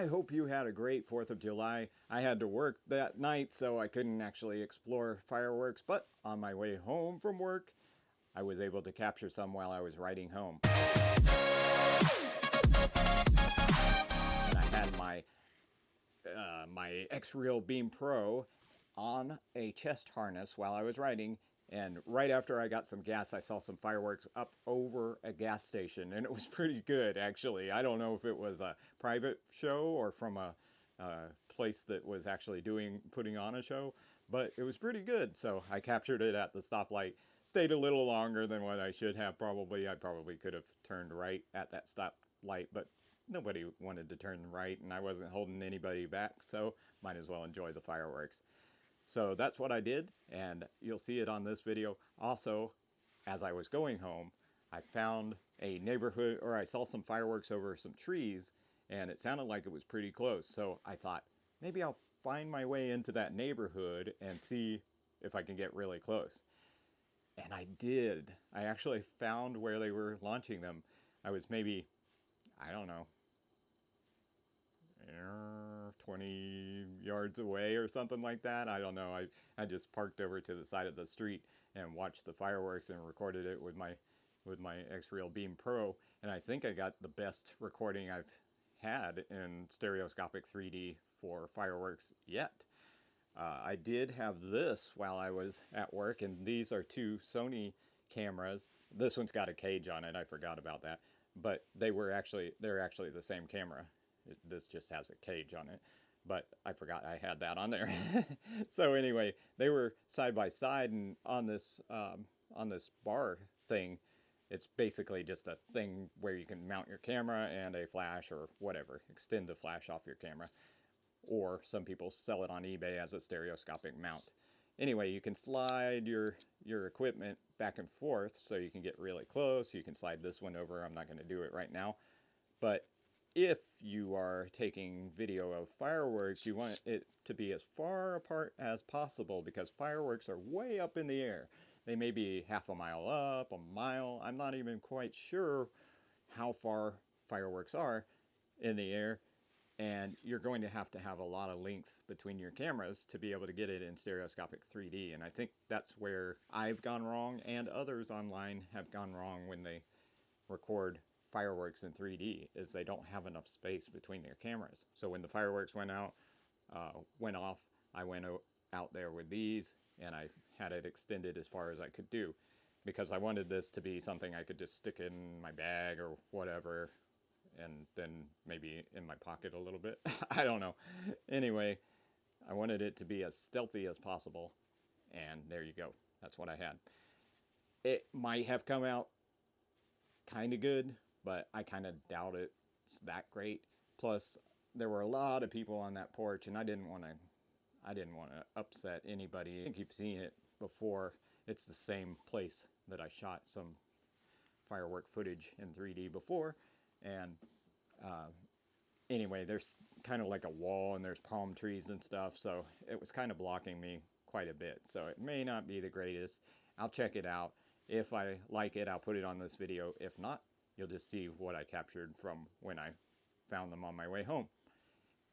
I hope you had a great 4th of July. I had to work that night, so I couldn't actually explore fireworks, but on my way home from work, I was able to capture some while I was riding home. And I had my X-Reel Beam Pro on a chest harness while I was riding, and right after I got some gas, I saw some fireworks up over a gas station, and it was pretty good, actually. I don't know if it was a private show or from a place that was actually putting on a show, but it was pretty good. So I captured it at the stoplight. Stayed a little longer than what I should have probably. I probably could have turned right at that stoplight, but nobody wanted to turn right, and I wasn't holding anybody back, so might as well enjoy the fireworks. So that's what I did, and you'll see it on this video. Also, as I was going home, I found a neighborhood, or I saw some fireworks over some trees, and it sounded like it was pretty close. So I thought, maybe I'll find my way into that neighborhood and see if I can get really close. And I did. I actually found where they were launching them. I was maybe, I don't know, 20 yards away or something like that. I don't know. I just parked over to the side of the street and watched the fireworks and recorded it with my X-Reel Beam Pro, and I think I got the best recording I've had in stereoscopic 3D for fireworks yet. I did have this while I was at work, and these are two Sony cameras. This one's got a cage on it. I forgot about that, but they're actually the same camera. This just has a cage on it, but I forgot I had that on there. So anyway, they were side by side, and on this bar thing, it's basically just a thing where you can mount your camera and a flash or whatever, extend the flash off your camera, or some people sell it on eBay as a stereoscopic mount. Anyway, you can slide your equipment back and forth so you can get really close. You can slide this one over. I'm not going to do it right now, but if you are taking video of fireworks, you want it to be as far apart as possible, because fireworks are way up in the air. They may be half a mile up, a mile. I'm not even quite sure how far fireworks are in the air, and you're going to have a lot of length between your cameras to be able to get it in stereoscopic 3D, and I think that's where I've gone wrong, and others online have gone wrong when they record fireworks in 3D, is they don't have enough space between their cameras. So when the fireworks went off, I went out there with these, and I had it extended as far as I could do, because I wanted this to be something I could just stick in my bag or whatever, and then maybe in my pocket a little bit. I don't know. Anyway, I wanted it to be as stealthy as possible, and there you go. That's what I had. It might have come out kind of good, but I kind of doubt it's that great. Plus, there were a lot of people on that porch, and I didn't want to upset anybody. I think you've seen it before. It's the same place that I shot some firework footage in 3D before, and anyway, there's kind of like a wall, and there's palm trees and stuff, so it was kind of blocking me quite a bit. So it may not be the greatest. I'll check it out. If I like it, I'll put it on this video. If not, you'll just see what I captured from when I found them on my way home.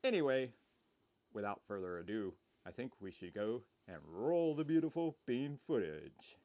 Anyway, without further ado, I think we should go and roll the beautiful beam footage.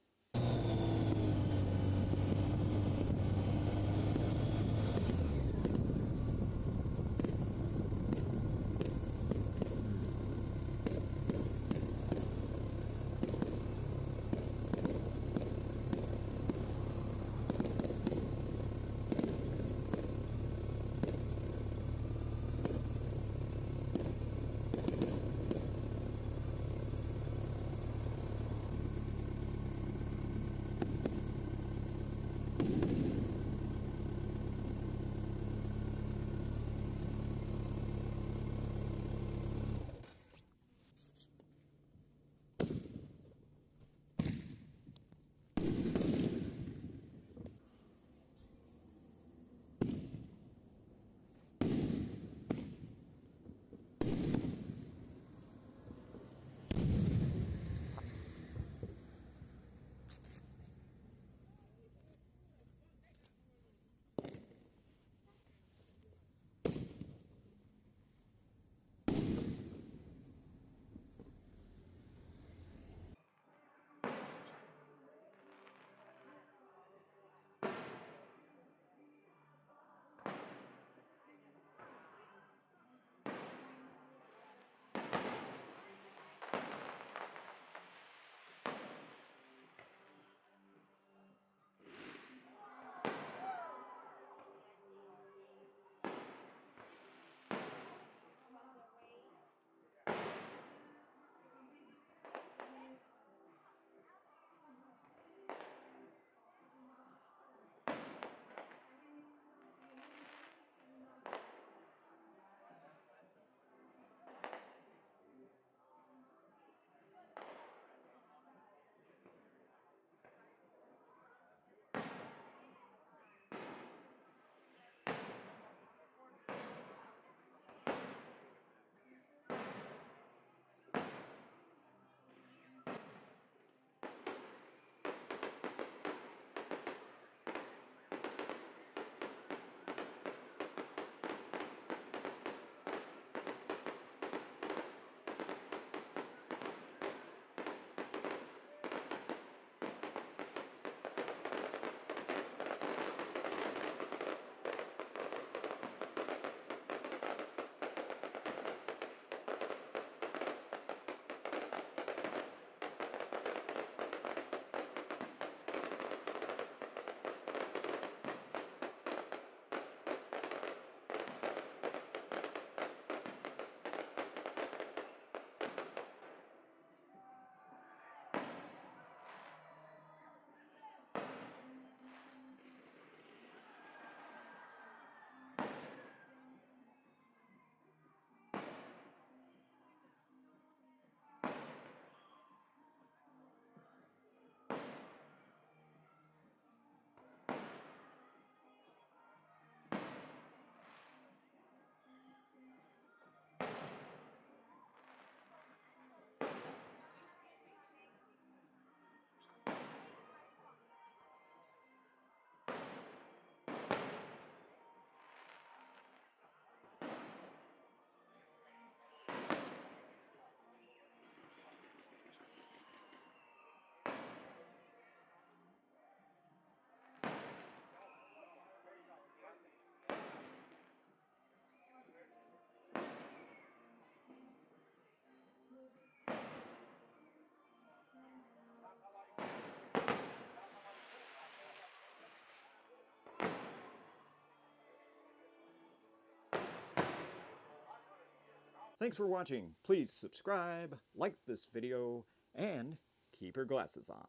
Thanks for watching. Please subscribe, like this video, and keep your glasses on.